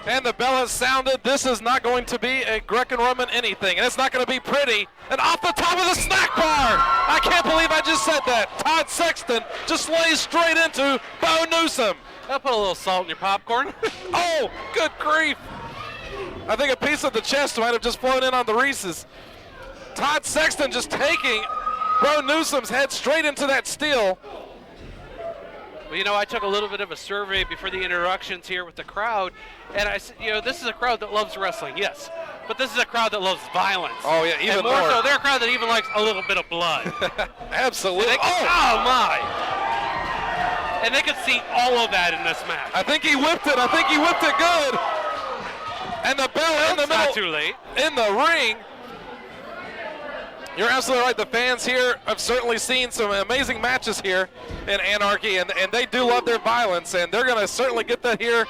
And the bell has sounded. This is not going to be a Greco-Roman anything, and it's not going to be pretty. And off the top of the snack bar, I can't believe I just said that. Todd Sexton just lays straight into Bo Newsom. I'll put a little salt in your popcorn. Oh, good grief. I think a piece of the chest might have just flown in on the Reese's. Todd Sexton just taking Bo Newsom's head straight into that steel. Well, you know, I took a little bit of a survey before the introductions here with the crowd, and I said, you know, this is a crowd that loves wrestling, yes, but this is a crowd that loves violence. Oh, yeah, even and more. So they're a crowd that even likes a little bit of blood. Absolutely. Oh, my. And they could see all of that in this match. I think he whipped it. I think he whipped it good. And the bell in the middle. Not too late. In the ring. You're absolutely right. The fans here have certainly seen some amazing matches here in Anarchy, and they do love their violence, and they're going to certainly get that here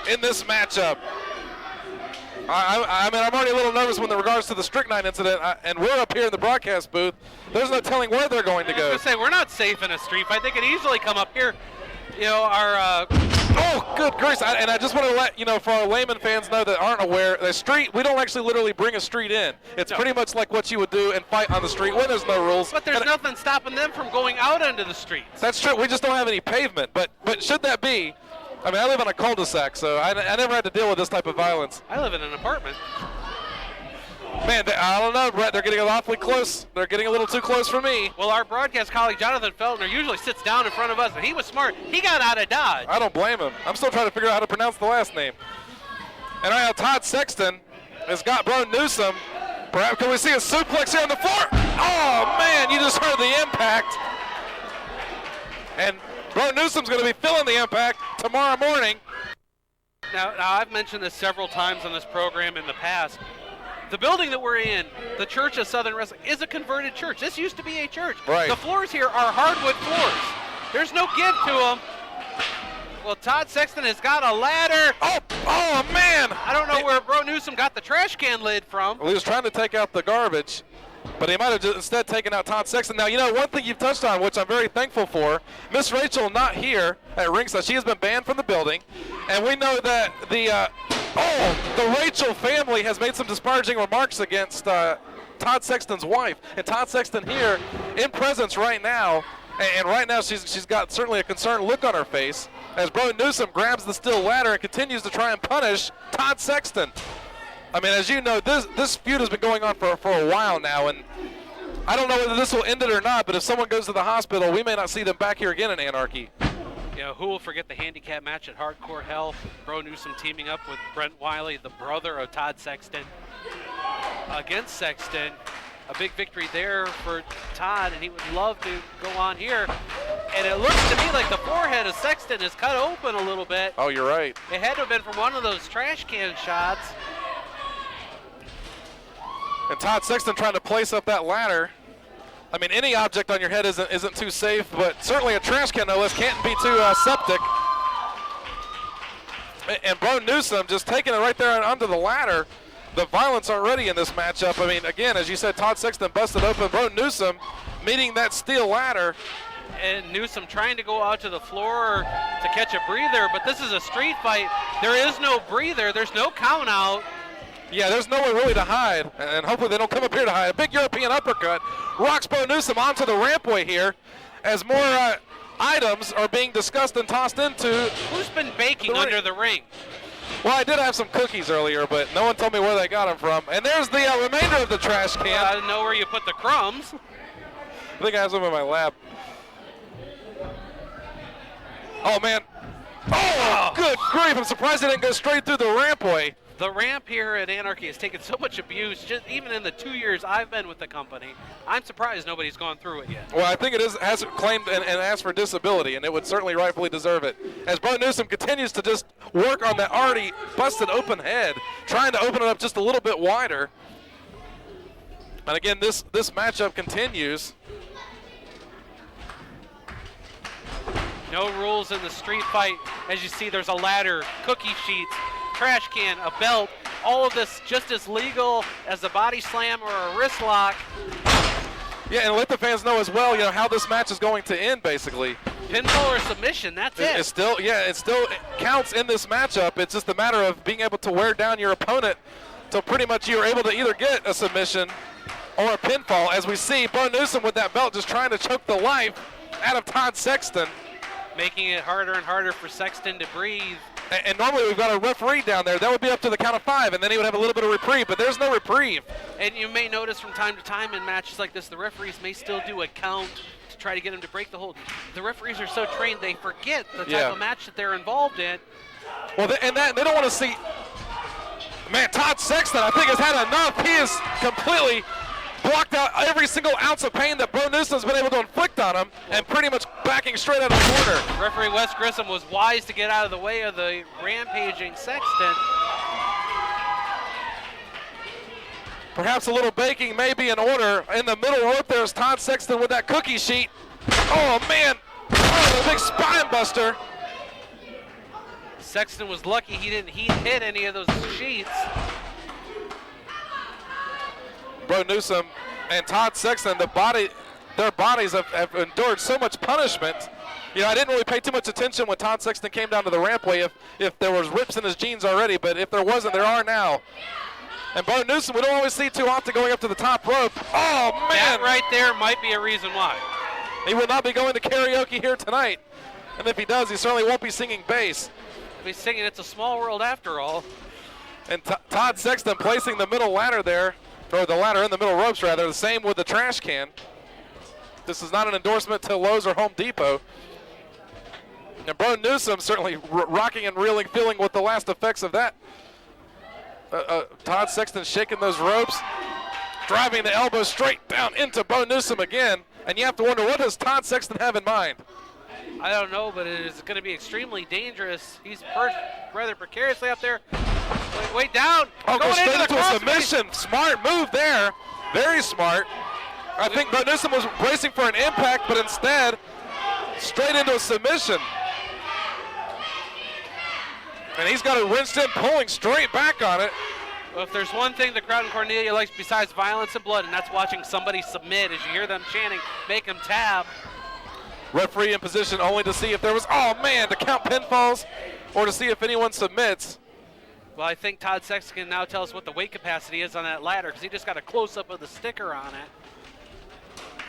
in this matchup. I mean, I'm already a little nervous with regards to the Strychnine incident, and we're up here in the broadcast booth. There's no telling where they're going to go. I was going to say, we're not safe in a street fight. They could easily come up here. You know, our... Oh, good grace. And I just want to let, you know, for our layman fans know that aren't aware, the street, we don't actually literally bring a street in. It's pretty much like what you would do and fight on the street when there's no rules. But there's nothing stopping them from going out into the streets. That's true. We just don't have any pavement. But should that be, I mean, I live on a cul-de-sac, so I never had to deal with this type of violence. I live in an apartment. Man, I don't know, Brett. They're getting awfully close. They're getting a little too close for me. Well, our broadcast colleague, Jonathan Feltner, usually sits down in front of us, and he was smart. He got out of Dodge. I don't blame him. I'm still trying to figure out how to pronounce the last name. And right now, Todd Sexton has got Bo Newsom. Perhaps can we see a suplex here on the floor? Oh, man, you just heard the impact. And Bo Newsom's going to be feeling the impact tomorrow morning. Now, I've mentioned this several times on this program in the past. The building that we're in, the Church of Southern Wrestling, is a converted church. This used to be a church. Right. The floors here are hardwood floors. There's no give to them. Well, Todd Sexton has got a ladder. Oh man! I don't know where Bo Newsom got the trash can lid from. Well, he was trying to take out the garbage, but he might have just instead taken out Todd Sexton. Now, you know, one thing you've touched on, which I'm very thankful for, Miss Rachel not here at ringside. She has been banned from the building, and we know that the Rachel family has made some disparaging remarks against Todd Sexton's wife. And Todd Sexton here in presence right now, and right now she's got certainly a concerned look on her face as Bo Newsom grabs the steel ladder and continues to try and punish Todd Sexton. I mean, as you know, this feud has been going on for a while now, and I don't know whether this will end it or not, but if someone goes to the hospital, we may not see them back here again in Anarchy. You know, who will forget the handicap match at Hardcore Hell? Bo Newsom teaming up with Brent Wiley, the brother of Todd Sexton, against Sexton. A big victory there for Todd, and he would love to go on here. And it looks to me like the forehead of Sexton is cut open a little bit. Oh, you're right. It had to have been from one of those trash can shots. And Todd Sexton trying to place up that ladder. I mean, any object on your head isn't too safe, but certainly a trash can, no less, can't be too septic. And Bo Newsom just taking it right there onto the ladder. The violence already in this matchup. I mean, again, as you said, Todd Sexton busted open. Bo Newsom meeting that steel ladder. And Newsom trying to go out to the floor to catch a breather, but this is a street fight. There is no breather. There's no count out. Yeah, there's nowhere really to hide, and hopefully they don't come up here to hide. A big European uppercut rocks Bo Newsom onto the rampway here as more items are being discussed and tossed into. Who's been baking under the ring? Well, I did have some cookies earlier, but no one told me where they got them from. And there's the remainder of the trash can. I didn't know where you put the crumbs. I think I have some in my lap. Oh, man. Oh, good grief. I'm surprised they didn't go straight through the rampway. The ramp here at Anarchy has taken so much abuse, just even in the 2 years I've been with the company. I'm surprised nobody's gone through it yet. Well, I think it has claimed and asked for disability, and it would certainly rightfully deserve it. As Bo Newsom continues to just work on that already busted open head, trying to open it up just a little bit wider. And again, this matchup continues. No rules in the street fight. As you see, there's a ladder, cookie sheets, trash can, a belt, all of this just as legal as a body slam or a wrist lock. Yeah, and let the fans know as well, you know, how this match is going to end, basically. Pinfall or submission, that's it. It still counts in this matchup. It's just a matter of being able to wear down your opponent till pretty much you're able to either get a submission or a pinfall. As we see, Bo Newsom with that belt just trying to choke the life out of Todd Sexton. Making it harder and harder for Sexton to breathe. And normally we've got a referee down there. That would be up to the count of 5, and then he would have a little bit of reprieve, but there's no reprieve. And you may notice from time to time in matches like this, the referees may still do a count to try to get him to break the hold. The referees are so trained, they forget the type of match that they're involved in. Well, they don't want to see. Man, Todd Sexton, I think, has had enough. He is completely blocked out every single ounce of pain that Bo Newsom's been able to inflict on him, and pretty much backing straight out of the corner. Referee Wes Grissom was wise to get out of the way of the rampaging Sexton. Perhaps a little baking may be in order. In the middle rope there's Todd Sexton with that cookie sheet. Oh, man. Oh, the big spine buster. Sexton was lucky he didn't hit any of those sheets. Bo Newsom and Todd Sexton, their bodies have endured so much punishment. You know, I didn't really pay too much attention when Todd Sexton came down to the rampway if there was rips in his jeans already, but if there wasn't, there are now. And Bo Newsom, we don't always see too often going up to the top rope. Oh, man. That right there might be a reason why. He will not be going to karaoke here tonight. And if he does, he certainly won't be singing bass. He'll be singing It's a Small World After All. And Todd Sexton placing the middle ladder there, or the ladder in the middle ropes rather, the same with the trash can. This is not an endorsement to Lowe's or Home Depot. And Bo Newsom certainly rocking and reeling, feeling what the last effects of that. Todd Sexton shaking those ropes, driving the elbow straight down into Bo Newsom again. And you have to wonder, what does Todd Sexton have in mind? I don't know, but it is going to be extremely dangerous. He's perched rather precariously up there. Way down. Oh, going goes straight into a crossface. submission. Smart move there. Very smart. I think Bo Newsom was bracing for an impact, but instead, straight into a submission. And he's got it wrenched in, pulling straight back on it. Well, if there's one thing the crowd in Cornelia likes besides violence and blood, and that's watching somebody submit, as you hear them chanting, make them tab. Referee in position only to see if there was, oh man, to count pinfalls or to see if anyone submits. Well, I think Todd Sexton can now tell us what the weight capacity is on that ladder, because he just got a close-up of the sticker on it.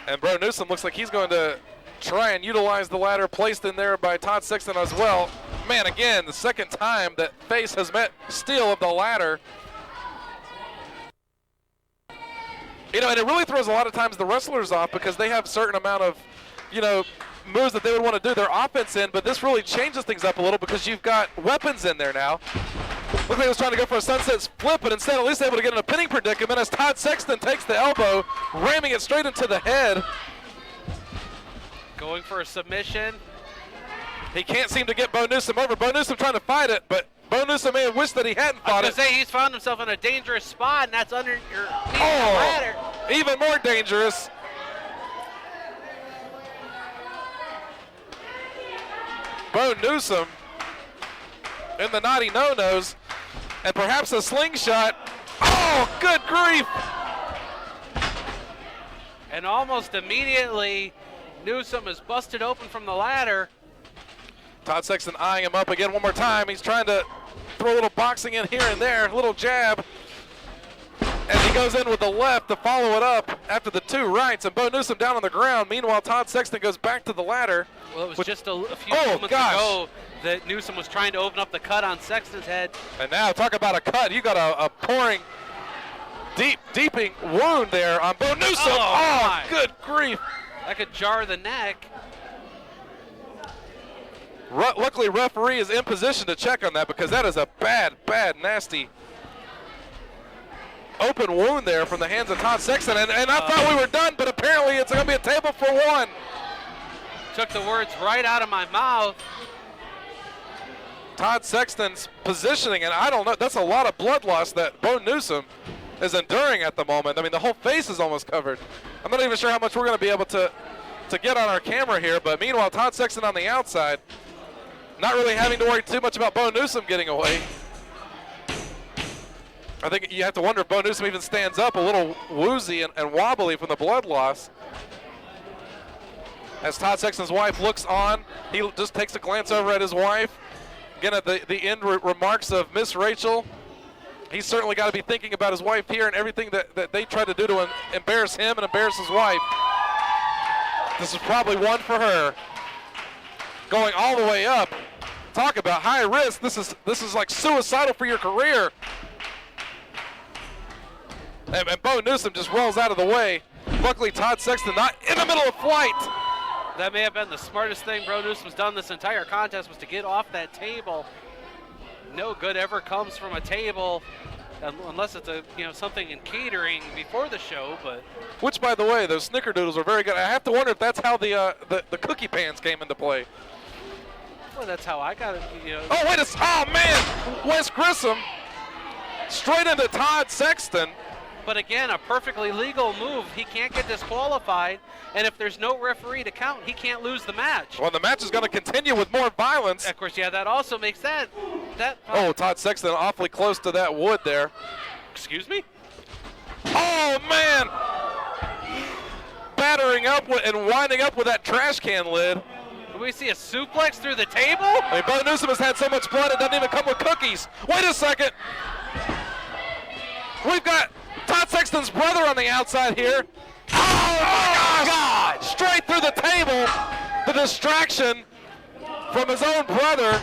And Bo Newsom looks like he's going to try and utilize the ladder placed in there by Todd Sexton as well. Man, again, the second time that face has met steel of the ladder. You know, and it really throws a lot of times the wrestlers off because they have a certain amount of, you know, moves that they would want to do their offense in, but this really changes things up a little because you've got weapons in there now. Looked like he was trying to go for a sunset flip, but instead at least able to get in a pinning predicament as Todd Sexton takes the elbow, ramming it straight into the head. Going for a submission. He can't seem to get Bo Newsom over. Bo Newsom trying to fight it, but Bo Newsom may have wished that he hadn't fought it. I was going to say, he's found himself in a dangerous spot, and that's under your ladder. Even more dangerous. Bo Newsom in the naughty no-nos, and perhaps a slingshot. Oh, good grief. And almost immediately, Newsom is busted open from the ladder. Todd Sexton eyeing him up again one more time. He's trying to throw a little boxing in here and there, a little jab. As he goes in with the left to follow it up after the two rights, and Bo Newsom down on the ground. Meanwhile, Todd Sexton goes back to the ladder. Well, it was just a few moments ago that Newsom was trying to open up the cut on Sexton's head. And now, talk about a cut. You got a pouring, deeping wound there on Bo Newsom. Oh, good grief. That could jar the neck. Luckily, referee is in position to check on that because that is a bad, nasty open wound there from the hands of Todd Sexton. And I thought we were done, but apparently it's going to be a table for one. Took the words right out of my mouth. Todd Sexton's positioning, and I don't know, that's a lot of blood loss that Bo Newsom is enduring at the moment. I mean, the whole face is almost covered. I'm not even sure how much we're going to be able to get on our camera here, but meanwhile, Todd Sexton on the outside, not really having to worry too much about Bo Newsom getting away. I think you have to wonder if Bo Newsom even stands up, a little woozy and wobbly from the blood loss. As Todd Sexton's wife looks on, he just takes a glance over at his wife. Again, at the end remarks of Miss Rachel, he's certainly got to be thinking about his wife here and everything that they tried to do to embarrass him and embarrass his wife. This is probably one for her. Going all the way up. Talk about high risk. This is like suicidal for your career. And Bo Newsom just rolls out of the way. Luckily, Todd Sexton not in the middle of flight. That may have been the smartest thing Bo Newsom's done this entire contest, was to get off that table. No good ever comes from a table unless it's something in catering before the show. But which, by the way, those snickerdoodles are very good. I have to wonder if that's how the cookie pans came into play. Well, that's how I got it. Oh man, Wes Grissom straight into Todd Sexton. But again, a perfectly legal move. He can't get disqualified, and if there's no referee to count, he can't lose the match. Well, the match is going to continue with more violence. Of course, yeah, that also makes that. Oh, Todd Sexton awfully close to that wood there. Excuse me? Oh, man! Battering up and winding up with that trash can lid. Do we see a suplex through the table? I mean, Bo Newsom has had so much blood, it doesn't even come with cookies. Wait a second. We've got Todd Sexton's brother on the outside here. Oh my God! Straight through the table. The distraction from his own brother,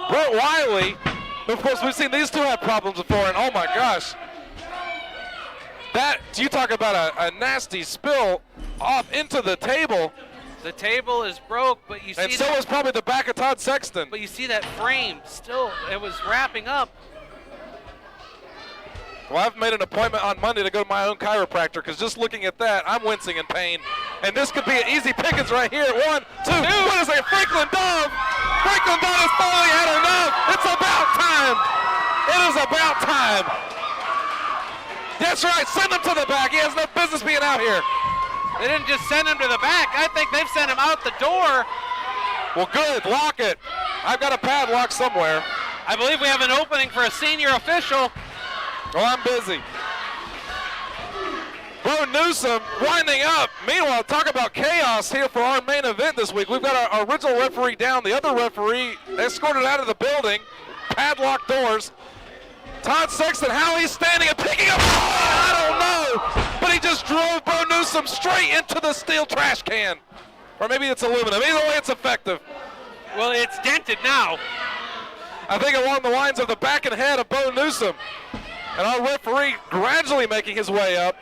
Brent Wiley. Of course, we've seen these two have problems before, and oh my gosh. You talk about a nasty spill off into the table. The table is broke, but you see and so is probably the back of Todd Sexton. But you see that frame still, it was wrapping up. Well, I've made an appointment on Monday to go to my own chiropractor, because just looking at that, I'm wincing in pain. And this could be an easy pickings right here. 1, 2. What is it? Franklin Dove! Franklin Dove has finally had enough! It's about time! It is about time! That's right, send him to the back. He has no business being out here. They didn't just send him to the back. I think they've sent him out the door. Well, good. Lock it. I've got a padlock somewhere. I believe we have an opening for a senior official. Well, I'm busy. Bo Newsom winding up. Meanwhile, talk about chaos here for our main event this week. We've got our original referee down. The other referee escorted out of the building. Padlocked doors. Todd Sexton, how he's standing and picking up. I don't know. But he just drove Bo Newsom straight into the steel trash can. Or maybe it's aluminum. Either way, it's effective. Well, it's dented now. I think along the lines of the back and head of Bo Newsom. And our referee gradually making his way up.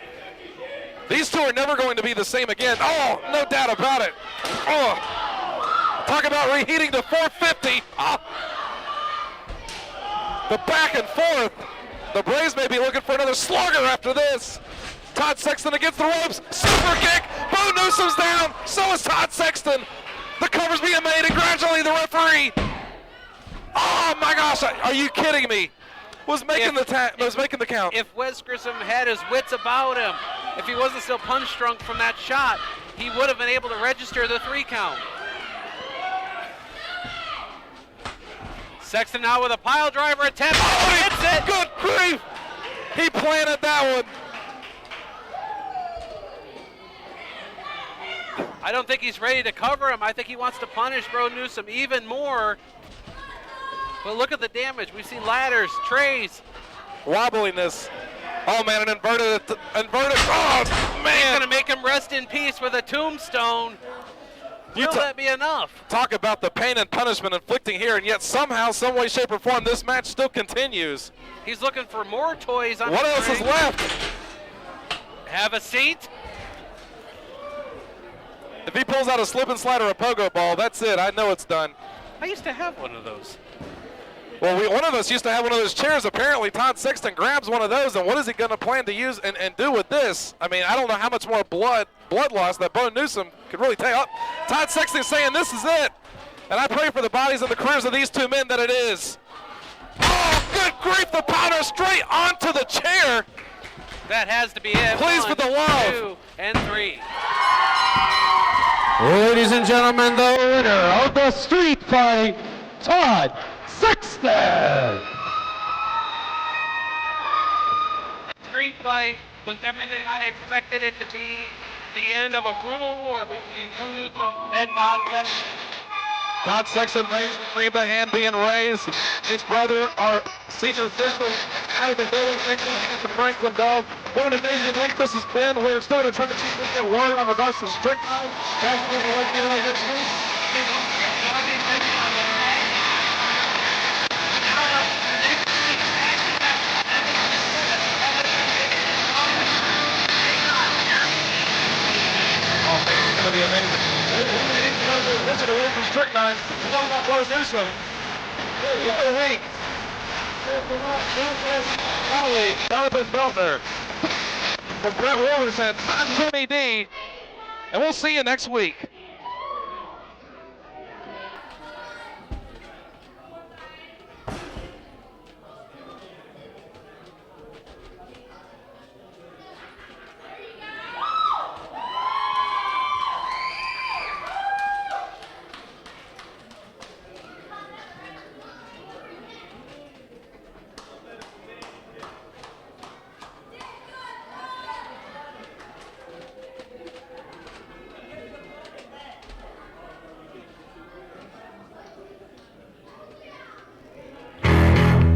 These two are never going to be the same again. Oh, no doubt about it. Oh, talk about reheating to 450. Oh. The back and forth. The Braves may be looking for another slugger after this. Todd Sexton against the ropes. Super kick. Bo Newsom's down. So is Todd Sexton. The cover's being made, and gradually the referee. Oh my gosh! Are you kidding me? Was making the count. If Wes Grissom had his wits about him, if he wasn't still punch drunk from that shot, he would have been able to register the 3 count. Sexton now with a pile driver attempt. Oh, he hits it. Good grief! He planted that one. I don't think he's ready to cover him. I think he wants to punish Bo Newsom even more. But look at the damage. We've seen ladders, trays. Wobbliness. Oh, man, an inverted. Oh, man. He's going to make him rest in peace with a tombstone. Will that be enough? Talk about the pain and punishment inflicting here, and yet somehow, some way, shape, or form, this match still continues. He's looking for more toys on What the else ring. is left? Have a seat. If he pulls out a slip and slide or a pogo ball, that's it. I know it's done. I used to have one of those. Well, one of us used to have one of those chairs. Apparently, Todd Sexton grabs one of those, and what is he going to plan to use and do with this? I mean, I don't know how much more blood loss that Bo Newsom could really take. Oh, Todd Sexton saying this is it. And I pray for the bodies and the careers of these two men that it is. Oh, good grief, the powder straight onto the chair. That has to be it. Please, 1, for the love. 2, and 3. Ladies and gentlemen, the winner of the street fight, Todd Sexton. Street fight was everything I expected it to be. the end of a brutal war between Newsom and Todd Sexton. Todd Sexton raised the hand being raised. His brother, our senior official, out of the building, to Franklin Dove. What an amazing week this has been. We're still going to try to keep this word on regards to strychnine. That's what we're working on next week. It's going to be amazing. This is the win from strychnine. Wes Grissom. Jonathan Beltner. For Brett Wolverton, I'm Timmy D. And we'll see you next week.